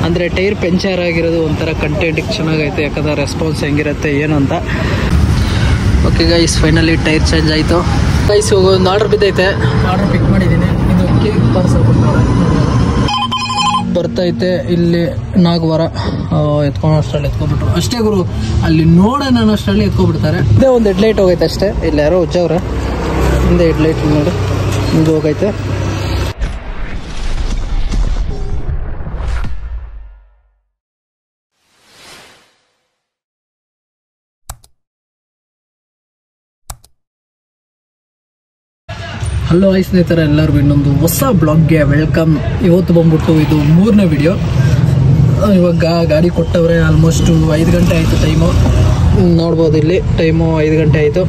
ಅಂದರೆ tyre puncture ಆಗಿರೋದು ಒಂಥರ ಕಂಟೆಂಟಿಗೆ ಚೆನ್ನಾಗೈತೆ, ಯಾಕಂದರೆ ರೆಸ್ಪಾನ್ಸ್ ಹೆಂಗಿರುತ್ತೆ ಏನು ಅಂತ. Okay guys, finally tyre change ಆಯಿತು ಗೈಸ್. ಇವಾಗ ಒಂದು ಆರ್ಡರ್ ಬಿದ್ದೈತೆ, ಆರ್ಡರ್ ಪಿಕ್ ಮಾಡಿದ್ದೀನಿ. ಇದು ಕೇಕ್ ಪಾರ್ಸಲ್ ಕೊಡ್ತಾರೆ, ಬರ್ತೈತೆ ಇಲ್ಲಿ ನಾಗವಾರ. ಎತ್ಕೊಂಡು ಅಷ್ಟರಲ್ಲಿ ಎತ್ಕೊಬಿಟ್ರು ಅಷ್ಟೇ ಗುರು, ಅಲ್ಲಿ ನೋಡೋಣ ಅಷ್ಟರಲ್ಲಿ ಎತ್ಕೊಬಿಡ್ತಾರೆ. ಇದೇ ಒಂದು ಹೆಡ್ಲೈಟ್ ಹೋಗೈತೆ ಅಷ್ಟೇ. ಇಲ್ಲಿ ಯಾರೋ ಉಜ್ಜವ್ರೆ, ಹಿಂದೆ ಹೆಡ್ಲೈಟ್ ನೋಡಿ ಹಿಂಗೆ ಹೋಗೈತೆ. ಹಲೋ ಐ ಸ್ನೇಹಿತರೆ, ಎಲ್ಲರಿಗೂ ಇನ್ನೊಂದು ಹೊಸ ಬ್ಲಾಗ್ಗೆ ವೆಲ್ಕಮ್. ಇವತ್ತು ಬಂದ್ಬಿಟ್ಟು ಇದು 3ನೇ ವಿಡಿಯೋ. ಇವಾಗ ಗಾಡಿ ಕೊಟ್ಟವ್ರೆ, ಆಲ್ಮೋಸ್ಟು 5 ಗಂಟೆ ಆಯಿತು ಟೈಮು. ನೋಡ್ಬೋದು ಇಲ್ಲಿ ಟೈಮು 5 ಗಂಟೆ ಆಯಿತು.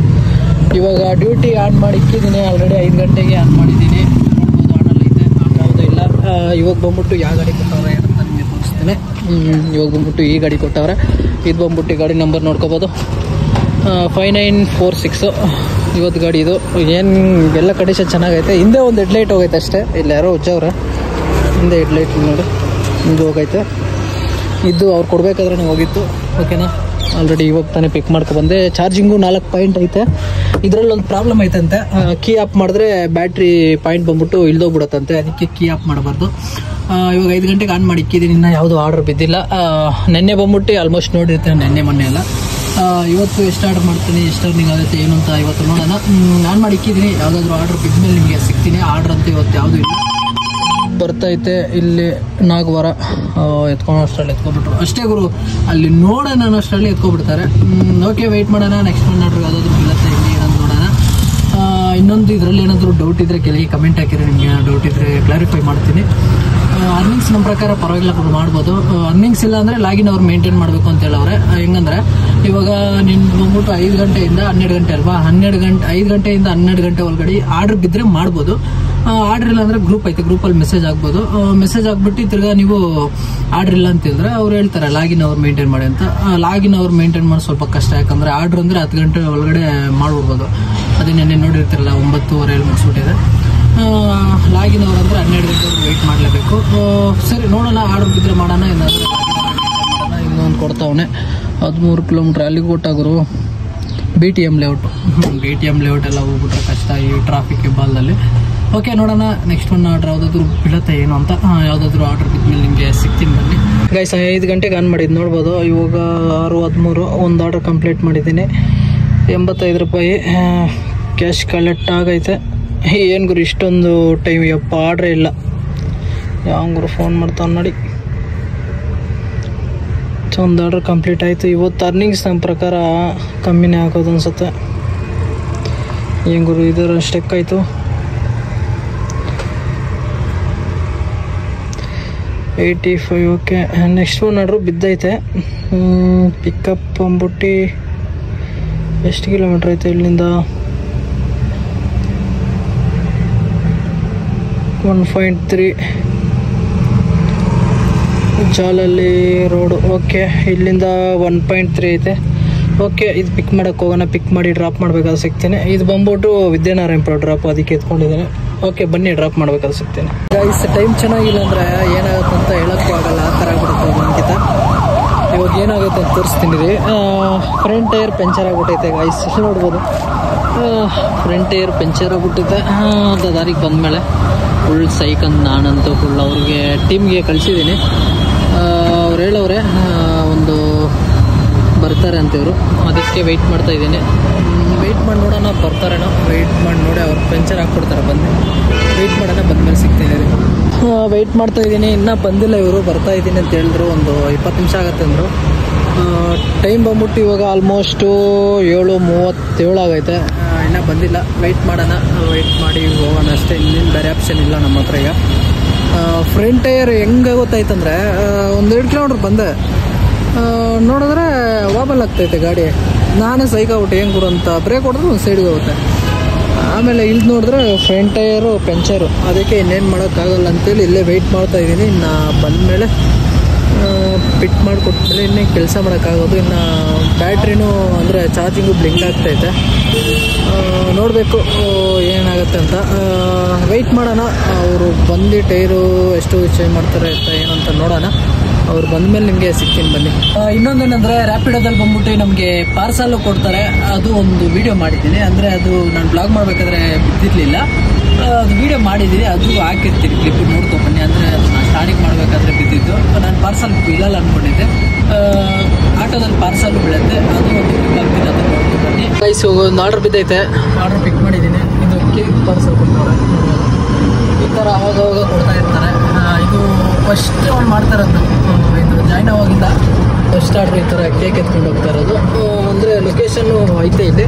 ಇವಾಗ ಡ್ಯೂಟಿ ಆನ್ ಮಾಡಿ ಇಕ್ಕಿದ್ದೀನಿ. ಆಲ್ರೆಡಿ 5 ಗಂಟೆಗೆ ಆನ್ ಮಾಡಿದ್ದೀನಿ. ನೋಡ್ಬೋದು ಆನಲ್ಲ ಐತೆ, ಯಾವುದೂ ಇಲ್ಲ. ಇವಾಗ ಬಂದ್ಬಿಟ್ಟು ಯಾವ ಗಾಡಿ ಕೊಟ್ಟವ್ರೆ ಅಂತ ನಿಮಗೆ ತೋರಿಸ್ತೀನಿ. ಇವಾಗ ಬಂದ್ಬಿಟ್ಟು ಈ ಗಾಡಿ ಕೊಟ್ಟವ್ರೆ. ಇದು ಬಂದ್ಬಿಟ್ಟು ಈ ಗಾಡಿ ನಂಬರ್ ನೋಡ್ಕೋಬೋದು, 5946 ಇವತ್ತು ಗಾಡಿ. ಇದು ಏನು ಎಲ್ಲ ಕಂಡೀಷನ್ ಚೆನ್ನಾಗೈತೆ. ಹಿಂದೆ ಒಂದು ಹೆಡ್ಲೈಟ್ ಹೋಗೈತೆ ಅಷ್ಟೇ. ಇಲ್ಲಿ ಯಾರೋ ಉಜ್ಜವ್ರೆ, ಹಿಂದೆ ಹೆಡ್ಲೈಟ್ ನೋಡಿ ಹಿಂಗೆ ಹೋಗೈತೆ. ಇದು ಅವ್ರು ಕೊಡಬೇಕಾದ್ರೆ ನಂಗೆ ಹೋಗಿತ್ತು. ಓಕೆನಾ, ಆಲ್ರೆಡಿ ಇವಾಗ ತಾನೇ ಪಿಕ್ ಮಾಡ್ಕೊಬಂದೆ. ಚಾರ್ಜಿಂಗು 4 ಪಾಯಿಂಟ್ ಐತೆ. ಇದರಲ್ಲಿ ಒಂದು ಪ್ರಾಬ್ಲಮ್ ಐತಂತೆ, ಕೀ ಆಫ್ ಮಾಡಿದ್ರೆ ಬ್ಯಾಟ್ರಿ ಪಾಯಿಂಟ್ ಬಂದ್ಬಿಟ್ಟು ಇಳ್ದೋಗ್ಬಿಡತ್ತಂತೆ. ಅದಕ್ಕೆ ಕೀ ಆಫ್ ಮಾಡಬಾರ್ದು. ಇವಾಗ 5 ಗಂಟೆಗೆ ಆನ್ ಮಾಡಿ ಇಕ್ಕಿದ್ದೀನಿ. ಇನ್ನೂ ಯಾವುದೂ ಆರ್ಡರ್ ಬಿದ್ದಿಲ್ಲ. ನೆನ್ನೆ ಬಂದ್ಬಿಟ್ಟು ಆಲ್ಮೋಸ್ಟ್ ನೋಡಿರ್ತೇನೆ, ನೆನ್ನೆ ಮೊನ್ನೆ ಎಲ್ಲ. ಇವತ್ತು ಎಷ್ಟು ಆರ್ಡರ್ ಮಾಡ್ತೀನಿ, ಎಷ್ಟು ಅರ್ನಿಂಗ್ ಆಗುತ್ತೆ ಏನು ಅಂತ ಇವತ್ತು ನೋಡೋಣ. ನಾನು ಮಾಡಿ ಇಕ್ಕಿದ್ದೀನಿ. ಯಾವುದಾದ್ರೂ ಆರ್ಡರ್ ಬಿದ್ಮೇಲೆ ನಿಮಗೆ ಸಿಗ್ತೀನಿ. ಆರ್ಡರ್ ಅಂತ ಇವತ್ತು ಯಾವುದೂ ಇಲ್ಲ. ಬರ್ತೈತೆ ಇಲ್ಲಿ ನಾಗವಾರ. ಎತ್ಕೊಂಡು ಅಷ್ಟರಲ್ಲಿ ಎತ್ಕೊಬಿಟ್ರು ಅಷ್ಟೇ ಗುರು, ಅಲ್ಲಿ ನೋಡೋಣ ಅಷ್ಟರಲ್ಲಿ ಎತ್ಕೊಬಿಡ್ತಾರೆ. ಓಕೆ, ವೆಯ್ಟ್ ಮಾಡೋಣ. ನೆಕ್ಸ್ಟ್ ಒನ್ ಆರ್ಡರ್ ಯಾವುದಾದ್ರೂ ಬೀಳುತ್ತೆ ಇಲ್ಲಿ ಏನಂತ ನೋಡೋಣ. ಇನ್ನೊಂದು ಇದರಲ್ಲಿ ಏನಾದರೂ ಡೌಟ್ ಇದ್ದರೆ ಕೆಳಗೆ ಕಮೆಂಟ್ ಹಾಕಿದ್ರೆ, ನಿಮಗೆ ಡೌಟ್ ಇದ್ದರೆ ಕ್ಲಾರಿಫೈ ಮಾಡ್ತೀನಿ. ಅರ್ನಿಂಗ್ಸ್ ನಮ್ಮ ಪ್ರಕಾರ ಪರವಾಗಿಲ್ಲ ಮಾಡ್ಬೋದು. ಅರ್ನಿಂಗ್ಸ್ ಇಲ್ಲ ಅಂದರೆ ಲಾಗಿನ್ ಅವ್ರು ಮೇಂಟೈನ್ ಮಾಡಬೇಕು ಅಂತ ಹೇಳವ್ರೆ. ಹೆಂಗಂದ್ರೆ ಇವಾಗ ನೀನು ಬಂದ್ಬಿಟ್ಟು 5 ಗಂಟೆಯಿಂದ 12 ಗಂಟೆ ಅಲ್ವಾ, 5 ಗಂಟೆಯಿಂದ 12 ಗಂಟೆ ಒಳಗಡೆ ಆರ್ಡರ್ ಬಿದ್ದರೆ ಮಾಡ್ಬೋದು. ಆರ್ಡರ್ ಇಲ್ಲ ಅಂದರೆ ಗ್ರೂಪ್ ಐತೆ, ಗ್ರೂಪಲ್ಲಿ ಮೆಸೇಜ್ ಆಗ್ಬೋದು. ಮೆಸೇಜ್ ಆಗ್ಬಿಟ್ಟು ತಿರ್ಗಾ ನೀವು ಆರ್ಡರ್ ಇಲ್ಲ ಅಂತ ಹೇಳಿದ್ರೆ ಅವ್ರು ಹೇಳ್ತಾರೆ ಲಾಗಿನ್ ಅವ್ರು ಮೇಂಟೈನ್ ಮಾಡಿ ಅಂತ. ಲಾಗಿನ್ ಅವ್ರು ಮೇಂಟೈನ್ ಮಾಡಿ ಸ್ವಲ್ಪ ಕಷ್ಟ, ಯಾಕಂದರೆ ಆರ್ಡರ್ ಅಂದರೆ 10 ಗಂಟೆ ಒಳಗಡೆ ಮಾಡ್ಬಿಡ್ಬೋದು. ಅದೇ ನೆನ್ನೆ ನೋಡಿರ್ತಿರಲ್ಲ, 9:30 ಮುಗಿಸ್ಬಿಟ್ಟಿದೆ. ಲಾಗಿನ್ ಅವ್ರು ಅಂದರೆ 12 ಗಂಟೆವರೆಗೂ ವೆಯ್ಟ್ ಮಾಡಲೇಬೇಕು. ಸರಿ, ನೋಡೋಣ. ಆರ್ಡರ್ ಬಿದ್ದರೆ ಮಾಡೋಣ, ಏನಾದರೂ ಮಾಡೋಣ. ಇನ್ನೊಂದು ಕೊಡ್ತಾವನೆ 13 ಕಿಲೋಮೀಟ್ರ್ ಅಲ್ಲಿಗೆ ಕೊಟ್ಟಾಗರು. BTM ಲೇಔಟು, BTM ಲೇಔಟ್ ಎಲ್ಲ ಹೋಗ್ಬಿಟ್ರೆ ಕಷ್ಟ ಈ ಟ್ರಾಫಿಕ್ ಬಾಲ್ದಲ್ಲಿ. ಓಕೆ, ನೋಡೋಣ. ನೆಕ್ಸ್ಟ್ ಒನ್ ಆರ್ಡ್ರ್ ಯಾವುದಾದ್ರೂ ಬೀಳುತ್ತೆ ಏನು ಅಂತ. ಯಾವುದಾದ್ರೂ ಆರ್ಡ್ರ್ ಬಿದ್ಮೇಲೆ ನಿಮಗೆ ಸಿಗ್ತೀನಿ ಬನ್ನಿ ಗೈಸ್. 5 ಗಂಟೆಗೆ ಆನ್ ಮಾಡಿದ್ದು ನೋಡ್ಬೋದು. ಇವಾಗ 6:13 ಒಂದು ಆರ್ಡ್ರ್ ಕಂಪ್ಲೀಟ್ ಮಾಡಿದ್ದೀನಿ. 85 ರೂಪಾಯಿ ಕ್ಯಾಶ್ ಕಲೆಕ್ಟ್ ಆಗೈತೆ. ಏನು ಗುರು ಇಷ್ಟೊಂದು ಟೈಮ್ ಯಪ್ಪ ಆರ್ಡ್ರೇ ಇಲ್ಲ. ಯಾವ ಗುರು ಫೋನ್ ಮಾಡ್ತಾವೆ ನೋಡಿ. ಒಂದು ಆರ್ಡ್ರ್ ಕಂಪ್ಲೀಟ್ ಆಯಿತು. ಇವತ್ತು ಅರ್ನಿಂಗ್ಸ್ ನಮ್ಮ ಪ್ರಕಾರ ಕಮ್ಮಿನೇ ಆಗೋದು ಅನ್ಸುತ್ತೆ. ಏನು ಗುರು ಇದರ ಸ್ಟೆಕ್ ಆಯಿತು. 85. ಓಕೆ, ನೆಕ್ಸ್ಟ್ ಒನ್ ಆರ್ಡ್ರು ಬಿದ್ದೈತೆ. ಪಿಕಪ್ ಬಂದ್ಬಿಟ್ಟು ಎಷ್ಟು ಕಿಲೋಮೀಟ್ರ್ ಐತೆ ಇಲ್ಲಿಂದ? 1.3 ಜಾಲಲ್ಲಿ ರೋಡು. ಓಕೆ, ಇಲ್ಲಿಂದ 1.3 ಐತೆ. ಓಕೆ, ಇದು ಪಿಕ್ ಮಾಡೋಕ್ಕೆ ಹೋಗೋಣ. ಪಿಕ್ ಮಾಡಿ ಡ್ರಾಪ್ ಮಾಡಬೇಕಾದ್ರೆ ಸಿಗ್ತೀನಿ. ಇದು ಬಂದ್ಬಿಟ್ಟು ವಿದ್ಯಾನಾರಾಯಣಪುರ ಡ್ರಾಪ್, ಅದಕ್ಕೆ ಎತ್ಕೊಂಡಿದ್ದೇನೆ. ಓಕೆ, ಬನ್ನಿ ಡ್ರಾಪ್ ಮಾಡಬೇಕಾದ್ರೆ ಸಿಗ್ತೀನಿ. ಗೈಸ್, ಟೈಮ್ ಚೆನ್ನಾಗಿಲ್ಲ ಅಂದರೆ ಏನಾಗುತ್ತೆ ಅಂತ ಹೇಳೋಕ್ಕೂ ಆಗಲ್ಲ, ಆ ಥರ ಆಗ್ಬಿಡುತ್ತೆ ನನಗಿಂತ. ಇವಾಗ ಏನಾಗುತ್ತೆ ಅಂತ ತೋರಿಸ್ತೀನಿ ರೀ. ಫ್ರಂಟ್ ಟೈರ್ ಪಂಚರ್ ಆಗಿಬಿಟ್ಟೈತೆ ಗೈಸ್, ನೋಡ್ಬೋದು. ಫ್ರಂಟ್ ಟೈರ್ ಪಂಚರ್ ಆಗಿಬಿಟ್ಟಿದೆ. ಅದು ದಾರಿಗೆ ಬಂದಮೇಲೆ ಫುಲ್ ಸೈಕಂದು ನಾನಂತೂ ಫುಲ್ ಅವ್ರಿಗೆ ಟೀಮ್ಗೆ ಕಳಿಸಿದ್ದೀನಿ. ಅವ್ರು ಹೇಳವ್ರೆ ಒಂದು ಬರ್ತಾರೆ ಅಂತಿವರು, ಅದಕ್ಕೆ ವೆಯ್ಟ್ ಮಾಡ್ತಾಯಿದ್ದೀನಿ. ವೆಯ್ಟ್ ಮಾಡಿ ನೋಡೋಣ ಬರ್ತಾರೇನೋ. ವೆಯ್ಟ್ ಮಾಡಿ ನೋಡಿ, ಅವ್ರು ಪಂಚರ್ ಹಾಕ್ಕೊಡ್ತಾರೆ. ಬಂದು ವೆಯ್ಟ್ ಮಾಡೋಣ, ಬಂದಮೇಲೆ ಸಿಗ್ತೀನಿ ರೀ. ವೆಯ್ಟ್ ಮಾಡ್ತಾಯಿದ್ದೀನಿ, ಇನ್ನೂ ಬಂದಿಲ್ಲ ಇವರು. ಬರ್ತಾಯಿದ್ದೀನಿ ಅಂತ ಹೇಳಿದ್ರು. ಒಂದು 20 ನಿಮಿಷ ಆಗುತ್ತೆ ಅಂದರು. ಟೈಮ್ ಬಂದ್ಬಿಟ್ಟು ಇವಾಗ ಆಲ್ಮೋಸ್ಟು 7:37 ಆಗೈತೆ. ಇನ್ನೂ ಬಂದಿಲ್ಲ. ವೆಯ್ಟ್ ಮಾಡೋಣ, ವೆಯ್ಟ್ ಮಾಡಿ ಹೋಗೋಣ ಅಷ್ಟೇ. ಇನ್ನೇನು ಬೇರೆ ಆಪ್ಷನ್ ಇಲ್ಲ ನಮ್ಮ ಹತ್ರ ಈಗ. ಫ್ರಂಟ್ ಟೈರ್ ಹೆಂಗೆ ಗೊತ್ತಾಯ್ತಂದರೆ, 1-2 ಕಿಲೋಮೀಟ್ರ್ ಬಂದೆ, ನೋಡಿದ್ರೆ ವಾಬಲ್ ಆಗ್ತೈತೆ ಗಾಡಿ. ನಾನೇ ಸೈಕಾಗ್ಬಿಟ್ಟು ಏನು ಗುರು ಅಂತ ಬ್ರೇಕ್ ಹೊಡೆದ್ರೆ ಒಂದು ಸೈಡ್ಗೆ ಹೋಗುತ್ತೆ. ಆಮೇಲೆ ಇಲ್ಲಿ ನೋಡಿದ್ರೆ ಫ್ರಂಟ್ ಟೈರು ಪಂಚರು. ಅದಕ್ಕೆ ಇನ್ನೇನು ಮಾಡೋಕ್ಕಾಗಲ್ಲ ಅಂತೇಳಿ ಇಲ್ಲೇ ವೆಯ್ಟ್ ಮಾಡ್ತಾಯಿದ್ದೀನಿ. ಇನ್ನು ಬಂದಮೇಲೆ ಫಿಟ್ ಮಾಡಿಕೊಟ್ಮೇಲೆ ಇನ್ನೇ ಕೆಲಸ ಮಾಡೋಕ್ಕಾಗೋದು. ಇನ್ನು ಬ್ಯಾಟ್ರಿನೂ ಅಂದರೆ ಚಾರ್ಜಿಂಗು ಬ್ಲಿಂಕ್ ಆಗ್ತೈತೆ. ನೋಡಬೇಕು ಏನಾಗುತ್ತೆ ಅಂತ. ವೆಯ್ಟ್ ಮಾಡೋಣ. ಅವರು ಬಂದು ಟೈರು ಎಷ್ಟು ಚೇಂಜ್ ಮಾಡ್ತಾರೆ ಅಂತ ಏನಂತ ನೋಡೋಣ. ಅವ್ರು ಬಂದಮೇಲೆ ನಿಮಗೆ ಸಿಗ್ತೀನಿ ಬನ್ನಿ. ಇನ್ನೊಂದೇನೆಂದರೆ ರ್ಯಾಪಿಡೋದಲ್ಲಿ ಬಂದ್ಬಿಟ್ಟು ನಮಗೆ ಪಾರ್ಸಲ್ಲು ಕೊಡ್ತಾರೆ. ಅದು ಒಂದು ವಿಡಿಯೋ ಮಾಡಿದ್ದೀನಿ, ಅಂದರೆ ಅದು ನಾನು ಬ್ಲಾಗ್ ಮಾಡಬೇಕಾದ್ರೆ ಬಿದ್ದಿರಲಿಲ್ಲ. ಅದು ವಿಡಿಯೋ ಮಾಡಿದ್ದೀನಿ, ಅದು ಹಾಕಿರ್ತೀನಿ, ಕ್ಲಿಪ್ ನೋಡ್ಕೊಬನ್ನಿ. ಅಂದರೆ ಅದನ್ನು ಸ್ಟಾರ್ಟಿಂಗ್ ಮಾಡಬೇಕಾದ್ರೆ ಬಿದ್ದಿದ್ದು, ನಾನು ಪಾರ್ಸಲ್ ಬೀಳಲ್ಲ ಅಂದ್ಕೊಂಡಿದ್ದೆ. ಆಟೋದಲ್ಲಿ ಪಾರ್ಸಲ್ ಬೀಳುತ್ತೆ, ಅದು ಒಂದು ಕ್ಲಿಪ್ ಹಾಕ್ತೀನಿ, ಅದನ್ನು ನೋಡ್ಕೊಬನ್ನಿ. ಗೈಸ್ ಒಂದು ಆರ್ಡರ್ ಬಿದ್ದೈತೆ, ಆರ್ಡರ್ ಪಿಕ್ ಮಾಡಿದ್ದೀನಿ. ಇದು ಕೇಕ್ ಪಾರ್ಸಲ್ ಕೊಡ್ತಾರೆ, ಈ ಥರ ಅವಾಗವಾಗ ಕೊಡ್ತಾ ಇರ್ತಾರೆ. ಇದು ಫಸ್ಟ್ ಒಂದು ಮಾಡ್ತಾ ಇರೋದು, ಇದು ಜಾಯ್ನ್ ಆವಾಗಿಂದ ಫಸ್ಟ್ ಆರ್ಡ್ರ್ ಈ ಥರ ಕೇಕ್ ಎತ್ಕೊಂಡು ಹೋಗ್ತಾ ಇರೋದು. ಅಂದರೆ ಲೊಕೇಶನ್ನು ಐತೆ ಇಲ್ಲಿ,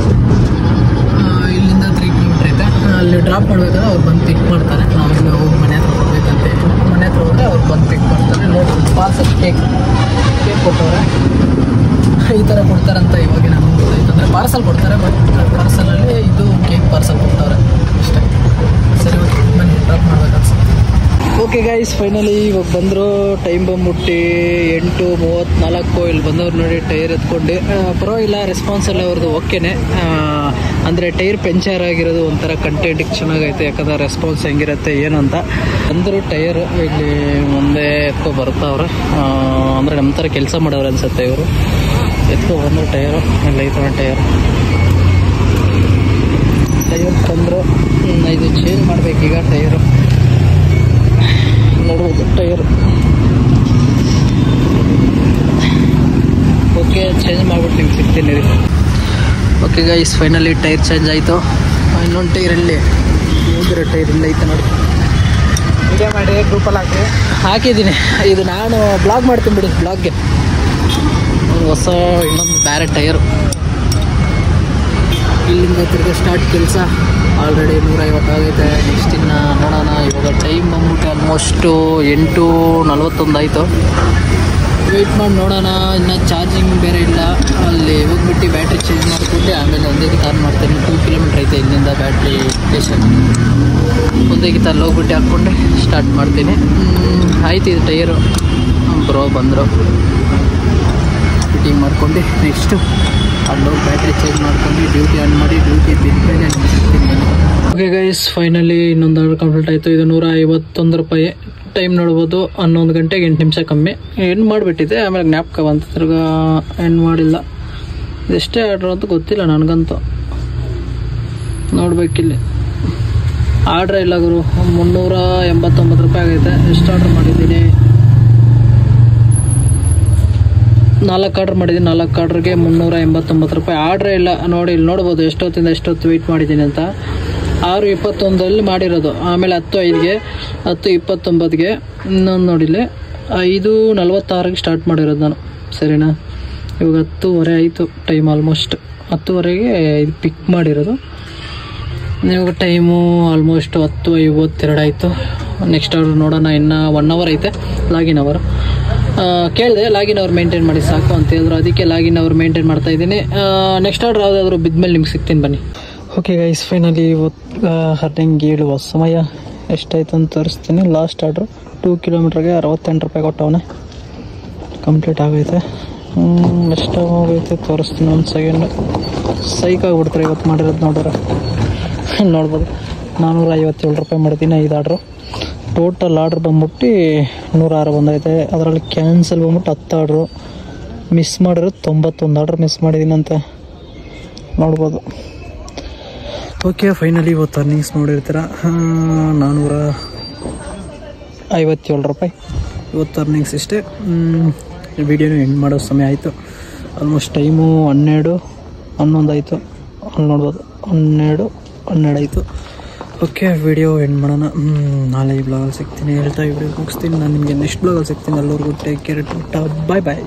ಇಲ್ಲಿಂದ 3 ಕಿಲೋಮೀಟ್ರ್ ಐತೆ. ಅಲ್ಲಿ ಡ್ರಾಪ್ ಮಾಡಬೇಕಾದ್ರೆ ಅವ್ರು ಬಂದು ಪಿಕ್ ಮಾಡ್ತಾರೆ. ನಾವು ಇಲ್ಲಿ ಹೋಗಿ ಮನೆ ಹತ್ರ ಕೊಡಬೇಕಂತೆ, ಮನೆ ಹತ್ರ ಹೋದರೆ ಅವ್ರು ಬಂದು ಪಿಕ್ ಮಾಡ್ತಾರೆ. ನೋಡಿ ಪಾರ್ಸಲ್ ಕೇಕ್ ಕೊಟ್ಟವ್ರೆ, ಈ ಥರ ಕೊಡ್ತಾರಂತ ಇವಾಗ ನಮ್ಗೆ ಗೊತ್ತಾಯ್ತು. ಅಂದರೆ ಪಾರ್ಸಲ್ ಕೊಡ್ತಾರೆ, ಬಟ್ ಪಾರ್ಸಲಲ್ಲಿ ಇದು ಕೇಕ್ ಪಾರ್ಸಲ್ ಕೊಡ್ತಾರೆ ಅಷ್ಟೇ. ಸರಿ, ಬನ್ನಿ ಡ್ರಾಪ್ ಮಾಡ್ಬೇಕು ಅನ್ಸುತ್ತೆ. ಓಕೆ ಗೈಸ್, ಫೈನಲಿ ಇವಾಗ ಬಂದರು. ಟೈಮ್ ಬಂದ್ಬಿಟ್ಟು 8:34. ಇಲ್ಲಿ ಬಂದವ್ರು ನೋಡಿ ಟೈರ್ ಎತ್ಕೊಂಡು. ಪರವಾಗಿಲ್ಲ, ರೆಸ್ಪಾನ್ಸ್ ಎಲ್ಲ ಅವ್ರದ್ದು ಓಕೆನೆ. ಅಂದರೆ ಟೈರ್ ಪಂಚರ್ ಆಗಿರೋದು ಒಂಥರ ಕಂಟೆಂಟಿಗೆ ಚೆನ್ನಾಗೈತೆ, ಯಾಕಂದರೆ ರೆಸ್ಪಾನ್ಸ್ ಹೆಂಗಿರುತ್ತೆ ಏನು ಅಂತ. ಅಂದರು ಟೈರ್ ಇಲ್ಲಿ ಮುಂದೆ ಎತ್ಕೊ ಬರ್ತಾವ್ರೆ. ಅಂದರೆ ನಮ್ಮ ಥರ ಕೆಲಸ ಮಾಡೋರು ಅನ್ಸುತ್ತೆ ಇವರು. ಎತ್ಕೊ ಬಂದರು ಟೈರು, ಎಲ್ಲ ಈ ಥರ ಟೈರ್ ತಂದರು. ಇದು ಚೇಂಜ್ ಮಾಡಬೇಕೀಗ ಟೈರು. ನೋಡ್ಬೋದು ಟೈರ್ ಓಕೆ, ಚೇಂಜ್ ಮಾಡ್ಬಿಟ್ಟು ನಿಮ್ಗೆ ಸಿಗ್ತೀನಿ ರೀ. Okay guys, finally tyre change ಆಯಿತು. ಇನ್ನೊಂದು ಟೈರಲ್ಲಿ ಹೋಗಿರೋ ಟೈರ್ ಇಲ್ಲ ಐತೆ ನೋಡಿ. ವಿಡಿಯೋ ಮಾಡಿ ಗ್ರೂಪಲ್ಲಿ ಹಾಕಿದ್ದೀನಿ. ಇದು ನಾನು ಬ್ಲಾಗ್ ಮಾಡ್ತೀನಿ ಬಿಡಿ, ಬ್ಲಾಗ್ಗೆ ಹೊಸ ಇನ್ನೊಂದು ಬೇರೆ ಟೈರು. ಇಲ್ಲಿಂದ ತಿರ್ಗಿ ಸ್ಟಾರ್ಟ್ ಕೆಲಸ. ಆಲ್ರೆಡಿ 150 ಆಗೈತೆ. ನೆಕ್ಸ್ಟ್ ಇನ್ನು ನೋಡೋಣ. ಇವಾಗ ಟೈಮ್ ಬಂದ್ಬಿಟ್ಟು ಆಲ್ಮೋಸ್ಟು 8:41 ಆಯಿತು. ವೆಯ್ಟ್ ಮಾಡಿ ನೋಡೋಣ. ಇನ್ನು ಚಾರ್ಜಿಂಗ್ ಬೇರೆ ಇಲ್ಲ. ಅಲ್ಲಿ ಹೋಗ್ಬಿಟ್ಟು ಬ್ಯಾಟ್ರಿ ಚೇಂಜ್ ಮಾಡಿಕೊಂಡು ಆಮೇಲೆ ಒಂದೇ ಗಿತಾರ್ ಮಾಡ್ತೀನಿ. 2 ಕಿಲೋಮೀಟ್ರ್ ಐತೆ ಇಲ್ಲಿಂದ ಬ್ಯಾಟ್ರಿ ಸ್ಟೇಷನ್. ಒಂದೇ ಗಿತಾರ್ ಹೋಗ್ಬಿಟ್ಟು ಹಾಕ್ಕೊಂಡು ಸ್ಟಾರ್ಟ್ ಮಾಡ್ತೀನಿ. ಆಯ್ತು, ಇದು ಟೈರು ಬ್ರೋ ಬಂದರು, ಫಿಟ್ಟಿಂಗ್ ಮಾಡ್ಕೊಂಡು ನೆಕ್ಸ್ಟು ಅಲ್ಲೋಗಿ ಬ್ಯಾಟ್ರಿ ಚೇಂಜ್ ಮಾಡ್ಕೊಂಡು ಡ್ಯೂಟಿ ಆನ್ ಮಾಡಿ ಡ್ಯೂಟಿ ಬಿದ್ಮೇಲೆ ಸಿಗ್ತೀನಿ. ಓಕೆ ಗೈಸ್, ಫೈನಲಿ ಇನ್ನೊಂದು ಆರ್ಡರ್ ಕಂಪ್ಲೀಟ್ ಆಯಿತು. ಇದು 151 ರೂಪಾಯಿ. ಟೈಮ್ ನೋಡ್ಬೋದು, 11 ಗಂಟೆಗೆ 8 ನಿಮಿಷ ಕಮ್ಮಿ. ಎಂಡ್ ಮಾಡಿಬಿಟ್ಟಿದೆ, ಆಮೇಲೆ ಜ್ಞಾಪಕ ಬಂತು, ತಿರ್ಗಾ ಎಂಡ್ ಮಾಡಿಲ್ಲ. ಇದೆಷ್ಟೇ ಆರ್ಡ್ರ್ ಅಂತ ಗೊತ್ತಿಲ್ಲ ನನಗಂತೂ. ನೋಡ್ಬೇಕಿಲ್ಲಿ ಆರ್ಡ್ರ್ ಇಲ್ಲ ಗುರು. 389 ರೂಪಾಯಿ ಆಗೈತೆ. ಎಷ್ಟು ಆರ್ಡ್ರ್ ಮಾಡಿದ್ದೀನಿ? 4 ಆರ್ಡ್ರ್ ಮಾಡಿದ್ದೀನಿ. 4 ಆರ್ಡ್ರಿಗೆ 389 ರೂಪಾಯಿ. ಆರ್ಡ್ರೇ ಇಲ್ಲ ನೋಡಿ. ಇಲ್ಲಿ ನೋಡ್ಬೋದು ಎಷ್ಟೊತ್ತಿಂದ ಎಷ್ಟೊತ್ತು ವೆಯ್ಟ್ ಮಾಡಿದ್ದೀನಿ ಅಂತ. 6:21 ಮಾಡಿರೋದು. ಆಮೇಲೆ 10:05ಗೆ, 10:29ಗೆ, ಇನ್ನೊಂದು ನೋಡಿಲ್ಲಿ 5:46ಗೆ ಸ್ಟಾರ್ಟ್ ಮಾಡಿರೋದು ನಾನು. ಸರಿನಾ? ಇವಾಗ 10:30 ಆಯಿತು ಟೈಮ್. ಆಲ್ಮೋಸ್ಟ್ 10:30ಗೆ ಇದು ಪಿಕ್ ಮಾಡಿರೋದು. ಇವಾಗ ಟೈಮು ಆಲ್ಮೋಸ್ಟ್ 10:52 ಆಯಿತು. ನೆಕ್ಸ್ಟ್ ಆರ್ಡ್ರ್ ನೋಡೋಣ. ಇನ್ನು 1 ಅವರ್ ಐತೆ ಲಾಗಿನ್ ಅವರ್. ಕೇಳಿದೆ ಲಾಗಿನ್ ಅವ್ರು ಮೇಂಟೈನ್ ಮಾಡಿ ಸಾಕು ಅಂತ ಹೇಳಿದ್ರು, ಅದಕ್ಕೆ ಲಾಗಿನ್ ಅವ್ರು ಮೇಂಟೈನ್ ಮಾಡ್ತಾ ಇದ್ದೀನಿ. ನೆಕ್ಸ್ಟ್ ಆರ್ಡ್ರ್ ಯಾವುದಾದ್ರು ಬಿದ್ಮೇಲೆ ನಿಮ್ಗೆ ಸಿಗ್ತೀನಿ ಬನ್ನಿ. ಓಕೆ ಗೈಸ್, ಫೈನಲಿ ರನ್ನಿಂಗ್ ಹೇಳುವ ಸಮಯ ಎಷ್ಟಾಯ್ತು ಅಂತ ತೋರಿಸ್ತೀನಿ. ಲಾಸ್ಟ್ ಆರ್ಡ್ರು 2 ಕಿಲೋಮೀಟ್ರಿಗೆ 68 ರೂಪಾಯಿ ಕೊಟ್ಟವನೆ. ಕಂಪ್ಲೀಟ್ ಆಗೈತೆ. ಎಷ್ಟಾಗೈತೆ ತೋರಿಸ್ತೀನಿ, 1 ಸೆಕೆಂಡ್. ಸೈಕ್ ಆಗಿಬಿಡ್ತಾರೆ ಇವತ್ತು ಮಾಡಿರೋದು ನೋಡಿದ್ರೆ. ನೋಡ್ಬೋದು 457 ರೂಪಾಯಿ ಮಾಡಿದ್ದೀನಿ 5 ಆರ್ಡ್ರು. ಟೋಟಲ್ ಆರ್ಡ್ರ್ ಬಂದ್ಬಿಟ್ಟು 106 ಬಂದೈತೆ. ಅದರಲ್ಲಿ ಕ್ಯಾನ್ಸಲ್ ಬಂದ್ಬಿಟ್ಟು 10 ಆರ್ಡ್ರು. ಮಿಸ್ ಮಾಡಿರೋದು 91 ಆರ್ಡ್ರ್ ಮಿಸ್ ಮಾಡಿದ್ದೀನಂತೆ, ನೋಡ್ಬೋದು. ಓಕೆ, ಫೈನಲಿ ಇವತ್ತು ಅರ್ನಿಂಗ್ಸ್ ನೋಡಿರ್ತೀರ. 457 ರೂಪಾಯಿ ಇವತ್ತು ಅರ್ನಿಂಗ್ಸ್ ಇಷ್ಟೇ. ವಿಡಿಯೋನು ಎಂಡ್ ಮಾಡೋ ಸಮಯ ಆಯಿತು. ಆಲ್ಮೋಸ್ಟ್ ಟೈಮು 12:11 ಆಯಿತು. ಅಲ್ಲಿ ನೋಡ್ಬೋದು 12:12 ಆಯಿತು. ಓಕೆ, ವಿಡಿಯೋ ಎಂಡ್ ಮಾಡೋಣ. ನಾಳೆ ಈ ಬ್ಲಾಗಲ್ಲಿ ಸಿಗ್ತೀನಿ ಹೇಳ್ತಾ ಈ ವಿಡಿಯೋ ಮುಗಿಸ್ತೀನಿ. ನಾನು ನಿಮಗೆ ನೆಕ್ಸ್ಟ್ ಬ್ಲಾಗಲ್ಲಿ ಸಿಗ್ತೀನಿ. ಎಲ್ಲರಿಗೂ ಟೇಕ್ ಕೇರ್, ಬಾಯ್ ಬಾಯ್.